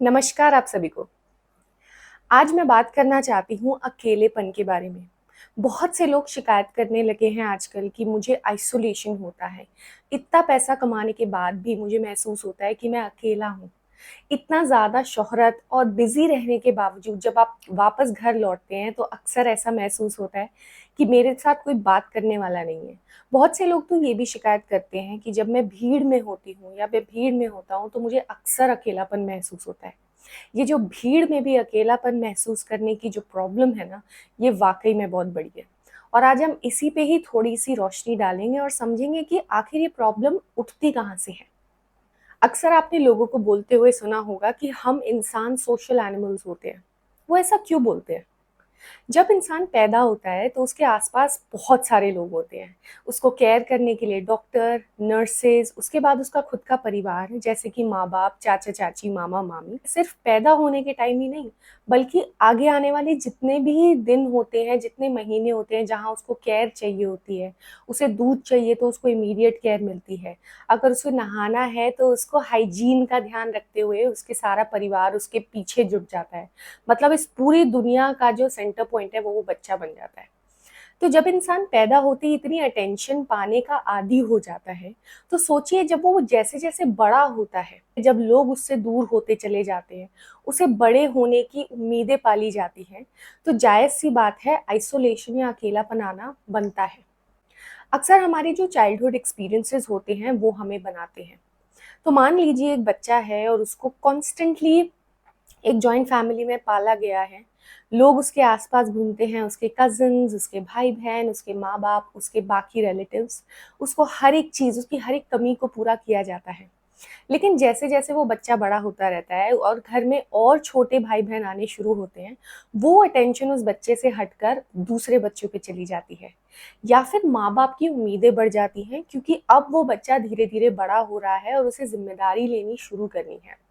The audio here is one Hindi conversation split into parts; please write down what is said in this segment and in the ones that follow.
नमस्कार आप सभी को। आज मैं बात करना चाहती हूँ अकेलेपन के बारे में। बहुत से लोग शिकायत करने लगे हैं आजकल कि मुझे आइसोलेशन होता है। इतना पैसा कमाने के बाद भी मुझे महसूस होता है कि मैं अकेला हूँ। इतना ज़्यादा शोहरत और बिज़ी रहने के बावजूद जब आप वापस घर लौटते हैं तो अक्सर ऐसा महसूस होता है कि मेरे साथ कोई बात करने वाला नहीं है। बहुत से लोग तो ये भी शिकायत करते हैं कि जब मैं भीड़ में होती हूँ या मैं भीड़ में होता हूँ तो मुझे अक्सर अकेलापन महसूस होता है। ये जो भीड़ में भी अकेलापन महसूस करने की जो प्रॉब्लम है ना, ये वाक़ई में बहुत बड़ी है। और आज हम इसी पे ही थोड़ी-सी रोशनी डालेंगे और समझेंगे कि आखिर ये प्रॉब्लम उठती कहाँ से है। अक्सर आपने लोगों को बोलते हुए सुना होगा कि हम इंसान सोशल एनिमल्स होते हैं। वो ऐसा क्यों बोलते हैं? जब इंसान पैदा होता है तो उसके आसपास बहुत सारे लोग होते हैं। उसको केयर करने के लिए डॉक्टर, नर्सेज, उसके बाद उसका खुद का परिवार जैसे कि माँ-बाप, चाचा-चाची, मामा-मामी। सिर्फ पैदा होने के टाइम ही नहीं, बल्कि आगे आने वाले जितने भी दिन होते हैं, जितने महीने होते हैं जहाँ उसको केयर चाहिए होती है। उसे दूध चाहिए तो उसको इमीडिएट केयर मिलती है। अगर उसे नहाना है तो उसको हाइजीन का ध्यान रखते हुए उसके सारा परिवार उसके पीछे जुट जाता है। मतलब इस पूरी दुनिया का जो सेंटर पॉइंट है वो बच्चा बन जाता है। तो जब इंसान पैदा होते ही इतनी अटेंशन पाने का आदी हो जाता है, तो सोचिए जब वो जैसे-जैसे बड़ा होता है, जब लोग उससे दूर होते चले जाते हैं, उसे बड़े होने की उम्मीदें पाली जाती हैं, तो जायज़-सी बात है आइसोलेशन या अकेलापन आना बनता है। अक्सर हमारे जो चाइल्डहुड एक्सपीरियंसेस होते हैं, वो हमें बनाते हैं। तो मान लीजिए एक बच्चा है और उसको कॉन्स्टेंटली एक जॉइंट फैमिली में पाला गया है। लोग उसके आस-पास घूमते हैं, उसके कज़िन्स, उसके भाई-बहन, उसके माँ-बाप, उसके बाकी रिलेटिव्स, उसको हर एक चीज़, उसकी हर एक कमी को पूरा किया जाता है। लेकिन जैसे-जैसे वो बच्चा बड़ा होता रहता है और घर में और छोटे भाई-बहन आने शुरू होते हैं, वो अटेंशन उस बच्चे से हटकर दूसरे बच्चों पे चली जाती है। या फिर माँ-बाप की उम्मीदें बढ़ जाती हैं क्योंकि अब वो बच्चा धीरे-धीरे बड़ा हो रहा है और उसे ज़िम्मेदारी लेनी शुरू करनी है।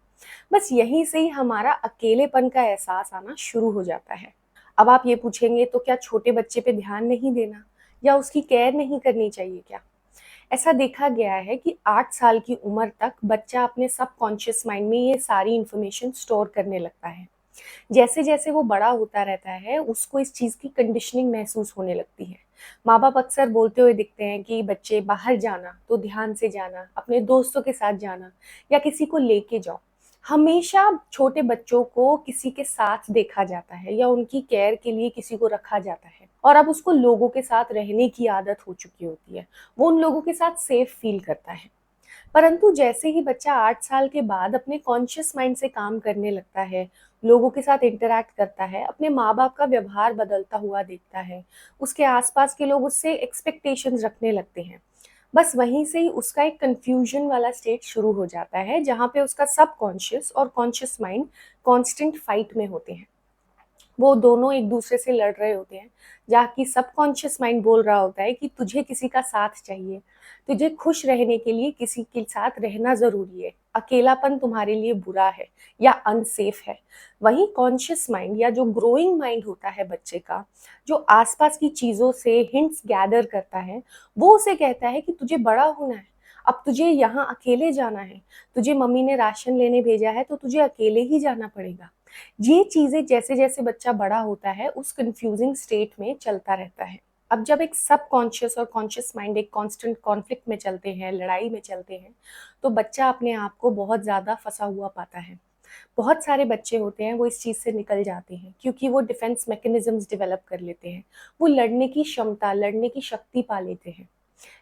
बस यहीं से ही हमारा अकेलेपन का एहसास आना शुरू हो जाता है। अब आप ये पूछेंगे तो क्या छोटे बच्चे पे ध्यान नहीं देना या उसकी केयर नहीं करनी चाहिए क्या? ऐसा देखा गया है कि 8 साल की उम्र तक बच्चा अपने सबकॉन्शियस माइंड में ये सारी इन्फॉर्मेशन स्टोर करने लगता है। जैसे-जैसे वो बड़ा होता रहता है, उसको इस चीज़ की कंडीशनिंग महसूस होने लगती है। माँ-बाप अक्सर बोलते हुए दिखते हैं कि बच्चे बाहर जाना, तो ध्यान से जाना, अपने दोस्तों के साथ जाना या किसी को लेके जाओ। हमेशा छोटे बच्चों को किसी के साथ देखा जाता है या उनकी केयर के लिए किसी को रखा जाता है और अब उसको लोगों के साथ रहने की आदत हो चुकी होती है। वो उन लोगों के साथ सेफ फील करता है। परंतु जैसे ही बच्चा 8 साल के बाद अपने कॉन्शियस माइंड से काम करने लगता है, लोगों के साथ इंटरैक्ट करता है, अपने माँ-बाप का व्यवहार बदलता हुआ देखता है, उसके आस-पास के लोग उससे एक्सपेक्टेशंस रखने लगते हैं। बस वहीं से ही उसका एक कन्फ्यूजन वाला स्टेज शुरू हो जाता है, जहाँ पे उसका सबकॉन्शियस और कॉन्शियस माइंड कांस्टेंट फाइट में होते हैं। वो दोनों एक दूसरे से लड़ रहे होते हैं, जहाँ की सबकॉन्शियस माइंड बोल रहा होता है कि तुझे किसी का साथ चाहिए, तुझे खुश रहने के लिए किसी के साथ रहना ज़रूरी है, अकेलापन तुम्हारे लिए बुरा है या अनसेफ है। वहीं कॉन्शियस माइंड या जो ग्रोइंग माइंड होता है बच्चे का, जो आसपास की चीज़ों से हिंट्स गैदर करता है, वो उसे कहता है कि तुझे बड़ा होना है, अब तुझे यहाँ अकेले जाना है, तुझे मम्मी ने राशन लेने भेजा है तो तुझे अकेले ही जाना पड़ेगा। ये चीज़ें जैसे-जैसे बच्चा बड़ा होता है, उस कन्फ्यूज़िंग स्टेट में चलता रहता है। अब जब एक सबकॉन्शियस और कॉन्शियस माइंड एक कांस्टेंट कॉन्फ्लिक्ट में चलते हैं, लड़ाई में चलते हैं, तो बच्चा अपने आप को बहुत ज़्यादा फँसा हुआ पाता है। बहुत सारे बच्चे होते हैं, वो इस चीज़ से निकल जाते हैं क्योंकि वो डिफेंस मैकेनिज़्म्स डेवलप कर लेते हैं। वो लड़ने की क्षमता, लड़ने की शक्ति पा लेते हैं।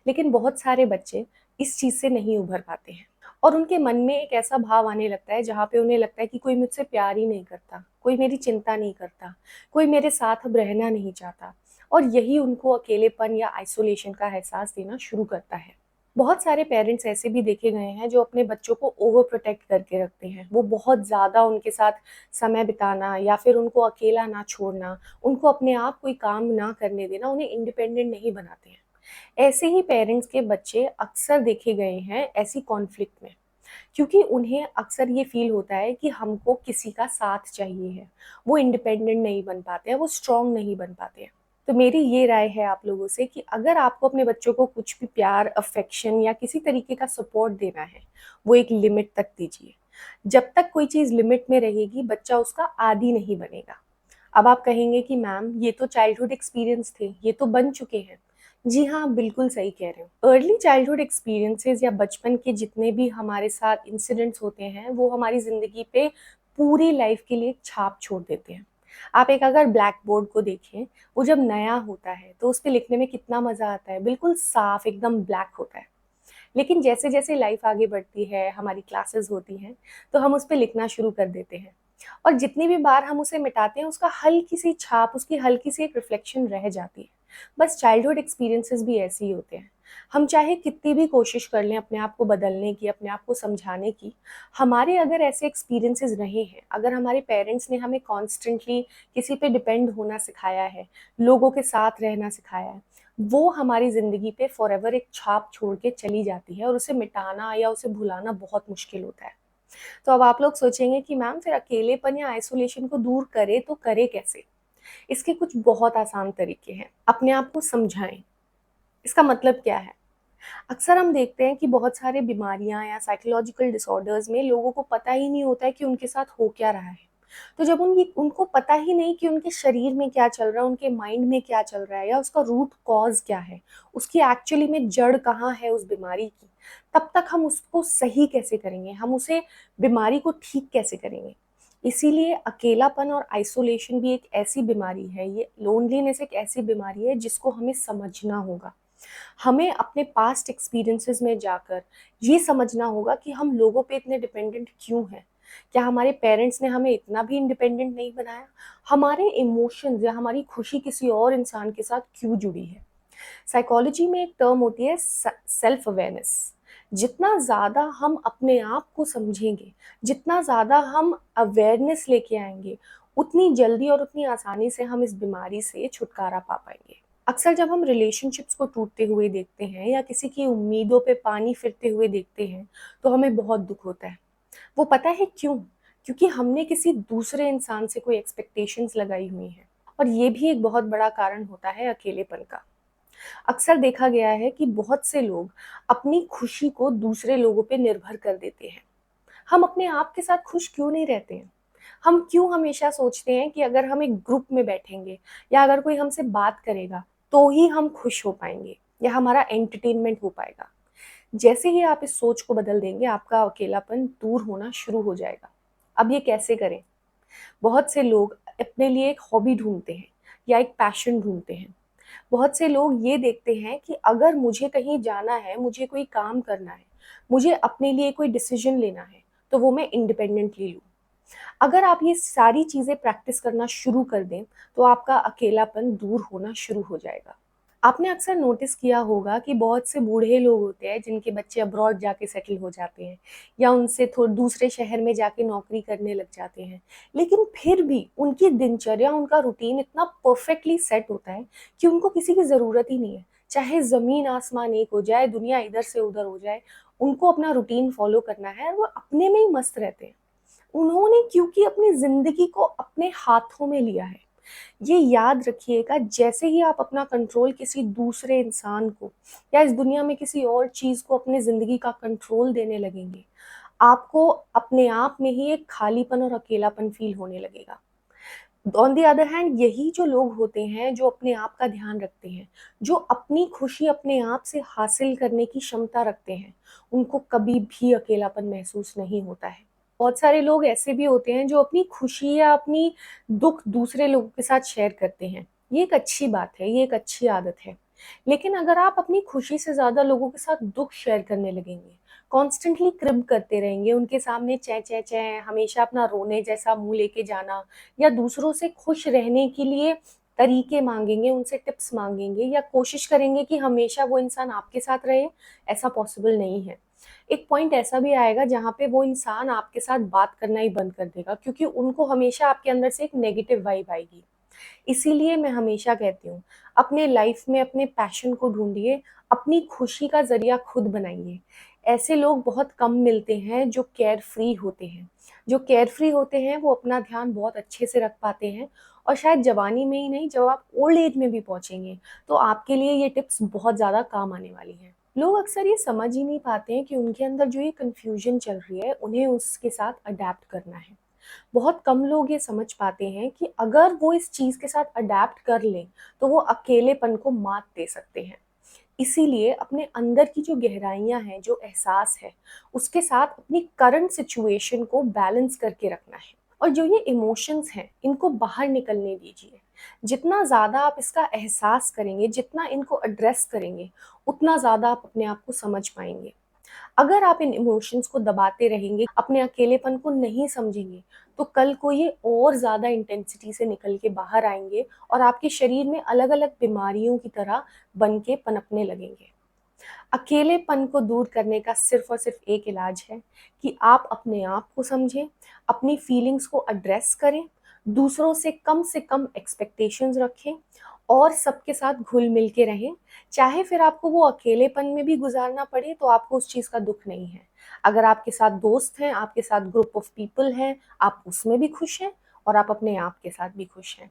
लेकिन बहुत सारे बच्चे इस चीज़ से नहीं उभर पाते हैं और उनके मन में एक ऐसा भाव आने लगता है जहाँ पे उन्हें लगता है कि कोई मुझसे प्यार ही नहीं करता, कोई मेरी चिंता नहीं करता, कोई मेरे साथ अब रहना नहीं चाहता और यही उनको अकेलेपन या आइसोलेशन का एहसास देना शुरू करता है। बहुत सारे पेरेंट्स ऐसे भी देखे गए हैं जो अपने बच्चों को ओवर प्रोटेक्ट करके रखते हैं। वो बहुत ज़्यादा उनके साथ समय बिताना या फिर उनको अकेला ना छोड़ना, उनको अपने आप कोई काम ना करने देना, उन्हें इंडिपेंडेंट नहीं बनाते हैं। ऐसे ही पेरेंट्स के बच्चे अक्सर देखे गए हैं ऐसी कॉन्फ्लिक्ट में क्योंकि उन्हें अक्सर ये फील होता है कि हमको किसी का साथ चाहिए है। वो इंडिपेंडेंट नहीं बन पाते हैं, वो स्ट्रॉन्ग नहीं बन पाते हैं। तो मेरी ये राय है आप लोगों से कि अगर आपको अपने बच्चों को कुछ भी प्यार, अफेक्शन या किसी तरीके का सपोर्ट देना है, वो एक लिमिट तक दीजिए। जब तक कोई चीज़ लिमिट में रहेगी, बच्चा उसका आदी नहीं बनेगा। अब आप कहेंगे कि मैम ये तो चाइल्डहुड एक्सपीरियंस थे, ये तो बन चुके हैं। जी हाँ, बिल्कुल सही कह रहे हो। अर्ली चाइल्डहुड एक्सपीरियंसेस या बचपन के जितने भी हमारे साथ इंसिडेंट्स होते हैं, वो हमारी ज़िंदगी पे पूरी लाइफ के लिए एक छाप छोड़ देते हैं। आप एक अगर ब्लैक बोर्ड को देखें, वो जब नया होता है तो उस पे लिखने में कितना मज़ा आता है, बिल्कुल साफ एकदम ब्लैक होता है। लेकिन जैसे-जैसे लाइफ आगे बढ़ती है, हमारी क्लासेस होती हैं, तो हम उस पे लिखना शुरू कर देते हैं। और जितनी भी बार हम उसे मिटाते हैं, उसका हल्की-सी छाप, उसकी हल्की-सी एक रिफ्लेक्शन रह जाती है। बस चाइल्डहुड एक्सपीरियंसेस भी ऐसे ही होते हैं। हम चाहे कितनी भी कोशिश कर लें अपने आप को बदलने की, अपने आप को समझाने की, हमारे अगर ऐसे एक्सपीरियंसेस रहे हैं, अगर हमारे पेरेंट्स ने हमें कॉन्स्टेंटली किसी पे डिपेंड होना सिखाया है, लोगों के साथ रहना सिखाया है, वो हमारी ज़िंदगी पे फॉरएवर एक छाप छोड़ के चली जाती है और उसे मिटाना या उसे भुलाना बहुत मुश्किल होता है। तो अब आप लोग सोचेंगे कि मैम फिर अकेलेपन या आइसोलेशन को दूर करे तो करे कैसे? इसके कुछ बहुत आसान तरीके हैं। अपने आप को समझाएँ। इसका मतलब क्या है? अक्सर हम देखते हैं कि बहुत सारे बीमारियाँ या साइकोलॉजिकल डिसऑर्डर्स में लोगों को पता ही नहीं होता है कि उनके साथ हो क्या रहा है। तो जब उनको पता ही नहीं कि उनके शरीर में क्या चल रहा है, उनके माइंड में क्या चल रहा है या उसका रूट कॉज़ क्या है, उसकी एक्चुअली में जड़ कहाँ है उस बीमारी की, तब तक हम उसको सही कैसे करेंगे? हम उसे बीमारी को ठीक कैसे करेंगे? इसीलिए अकेलापन और आइसोलेशन भी एक ऐसी बीमारी है, ये लोनलीनेस एक ऐसी बीमारी है जिसको हमें समझना होगा। हमें अपने पास्ट एक्सपीरियंसेस में जाकर ये समझना होगा कि हम लोगों पे इतने डिपेंडेंट क्यों हैं। क्या हमारे पेरेंट्स ने हमें इतना भी इंडिपेंडेंट नहीं बनाया? हमारे इमोशंस या हमारी खुशी किसी और इंसान के साथ क्यों जुड़ी है? साइकोलॉजी में एक टर्म होती है सेल्फ अवेयरनेस। जितना ज़्यादा हम अपने आप को समझेंगे, जितना ज़्यादा हम अवेयरनेस लेके आएँगे, उतनी जल्दी और उतनी आसानी से हम इस बीमारी से छुटकारा पा पाएँगे। अक्सर जब हम रिलेशनशिप्स को टूटते हुए देखते हैं या किसी की उम्मीदों पे पानी फिरते हुए देखते हैं, तो हमें बहुत दुःख होता है। वो पता है क्यों? क्योंकि हमने किसी दूसरे इंसान से कोई एक्सपेक्टेशंस लगाई हुई हैं और ये भी एक बहुत बड़ा कारण होता है अकेलेपन का। अक्सर देखा गया है कि बहुत से लोग अपनी खुशी को दूसरे लोगों पे निर्भर कर देते हैं। हम अपने आप के साथ खुश क्यों नहीं रहते हैं? हम क्यों हमेशा सोचते हैं कि अगर हम एक ग्रुप में बैठेंगे या अगर कोई हमसे बात करेगा, तो ही हम खुश हो पाएँगे या हमारा एंटरटेनमेंट हो पाएगा। जैसे ही आप इस सोच को बदल देंगे, आपका अकेलापन दूर होना शुरू हो जाएगा। अब ये कैसे करें? बहुत से लोग अपने लिए एक हॉबी ढूँढते हैं या एक पैशन ढूँढते हैं। बहुत से लोग ये देखते हैं कि अगर मुझे कहीं जाना है, मुझे कोई काम करना है, मुझे अपने लिए कोई डिसीज़न लेना है, तो वो मैं इंडिपेंडेंटली लूँ। अगर आप ये सारी चीज़ें प्रैक्टिस करना शुरू कर दें, तो आपका अकेलापन दूर होना शुरू हो जाएगा। आपने अक्सर नोटिस किया होगा कि बहुत से बूढ़े लोग होते हैं जिनके बच्चे अब्रॉड जाके सेटल हो जाते हैं या उनसे थोड़ा दूसरे शहर में जाके नौकरी करने लग जाते हैं। लेकिन फिर भी उनकी दिनचर्या, उनका रूटीन इतना परफेक्टली सेट होता है कि उनको किसी की ज़रूरत ही नहीं है। चाहे ज़मीन आसमान एक हो जाए, दुनिया इधर से उधर हो जाए, उनको अपना रूटीन फ़ॉलो करना है और वो अपने में ही मस्त रहते हैं। उन्होंने क्योंकि अपनी ज़िंदगी को अपने हाथों में लिया है। ये याद रखिएगा, जैसे ही आप अपना कंट्रोल किसी दूसरे इंसान को या इस दुनिया में किसी और चीज़ को अपनी ज़िंदगी का कंट्रोल देने लगेंगे, आपको अपने आप में ही एक खालीपन और अकेलापन फ़ील होने लगेगा। ऑन द अदर हैंड यही जो लोग होते हैं, जो अपने आप का ध्यान रखते हैं, जो अपनी खुशी अपने आप से हासिल करने की क्षमता रखते हैं, उनको कभी भी अकेलापन महसूस नहीं होता है। बहुत सारे लोग ऐसे भी होते हैं जो अपनी खुशी या अपनी दुःख दूसरे लोगों के साथ शेयर करते हैं। ये एक अच्छी बात है, ये एक अच्छी आदत है। लेकिन अगर आप अपनी खुशी से ज़्यादा लोगों के साथ दुःख शेयर करने लगेंगे, कॉन्स्टेंटली क्रिब करते रहेंगे, उनके सामने चैं चैं चैं, हमेशा अपना रोने जैसा मुँह लेके जाना या दूसरों से खुश रहने के लिए तरीके माँगेंगे, उनसे टिप्स माँगेंगे या कोशिश करेंगे कि हमेशा वो इंसान आपके साथ रहे, ऐसा पॉसिबल नहीं है। एक पॉइंट ऐसा भी आएगा जहाँ पे वो इंसान आपके साथ बात करना ही बंद कर देगा, क्योंकि उनको हमेशा आपके अंदर से एक नेगेटिव वाइब आएगी। इसीलिए मैं हमेशा कहती हूँ, अपने लाइफ में अपने पैशन को ढूँढिए, अपनी खुशी का ज़रिया खुद बनाइए। ऐसे लोग बहुत कम मिलते हैं जो केयर फ्री होते हैं। जो केयर फ्री होते हैं वो अपना ध्यान बहुत अच्छे से रख पाते हैं और शायद जवानी में ही नहीं, जब आप ओल्ड एज में भी पहुँचेंगे, तो आपके लिए ये टिप्स बहुत ज़्यादा काम आने वाली हैं। लोग अक्सर ये समझ ही नहीं पाते हैं कि उनके अंदर जो ये कन्फ्यूजन चल रही है, उन्हें उसके साथ अडैप्ट करना है। बहुत कम लोग ये समझ पाते हैं कि अगर वो इस चीज़ के साथ अडैप्ट कर लें, तो वो अकेलेपन को मात दे सकते हैं। इसीलिए अपने अंदर की जो गहराइयाँ हैं, जो एहसास है, उसके साथ अपनी करंट सिचुएशन को बैलेंस करके रखना है। और जो ये इमोशंस हैं, इनको बाहर निकलने दीजिए। जितना ज़्यादा आप इसका एहसास करेंगे, जितना इनको एड्रेस करेंगे, उतना ज़्यादा आप अपने आप को समझ पाएँगे। अगर आप इन इमोशंस को दबाते रहेंगे, अपने अकेलेपन को नहीं समझेंगे, तो कल को ये और ज़्यादा इंटेंसिटी से निकल के बाहर आएँगे और आपके शरीर में अलग-अलग बीमारियों की तरह बन के पनपने लगेंगे। अकेलेपन को दूर करने का सिर्फ़ और सिर्फ़ एक इलाज है कि आप अपने आप को समझें, अपनी फीलिंग्स को एड्रेस करें, दूसरों से कम एक्सपेक्टेशंस रखें और सबके साथ घुल-मिल के रहें। चाहे फिर आपको वो अकेलेपन में भी गुज़ारना पड़े, तो आपको उस चीज़ का दुःख नहीं है। अगर आपके साथ दोस्त हैं, आपके साथ ग्रुप ऑफ पीपल हैं, आप उसमें भी खुश हैं और आप अपने आप के साथ भी खुश हैं।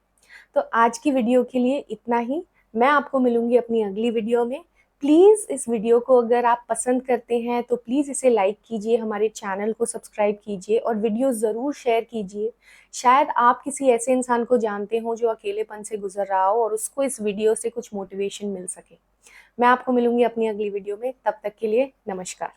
तो आज की वीडियो के लिए इतना ही। मैं आपको मिलूँगी अपनी अगली वीडियो में। प्लीज़ इस वीडियो को अगर आप पसंद करते हैं तो प्लीज़ इसे लाइक कीजिए, हमारे चैनल को सब्सक्राइब कीजिए और वीडियो ज़रूर शेयर कीजिए। शायद आप किसी ऐसे इंसान को जानते हों जो अकेलेपन से गुज़र रहा हो और उसको इस वीडियो से कुछ मोटिवेशन मिल सके। मैं आपको मिलूँगी अपनी अगली वीडियो में, तब तक के लिए नमस्कार।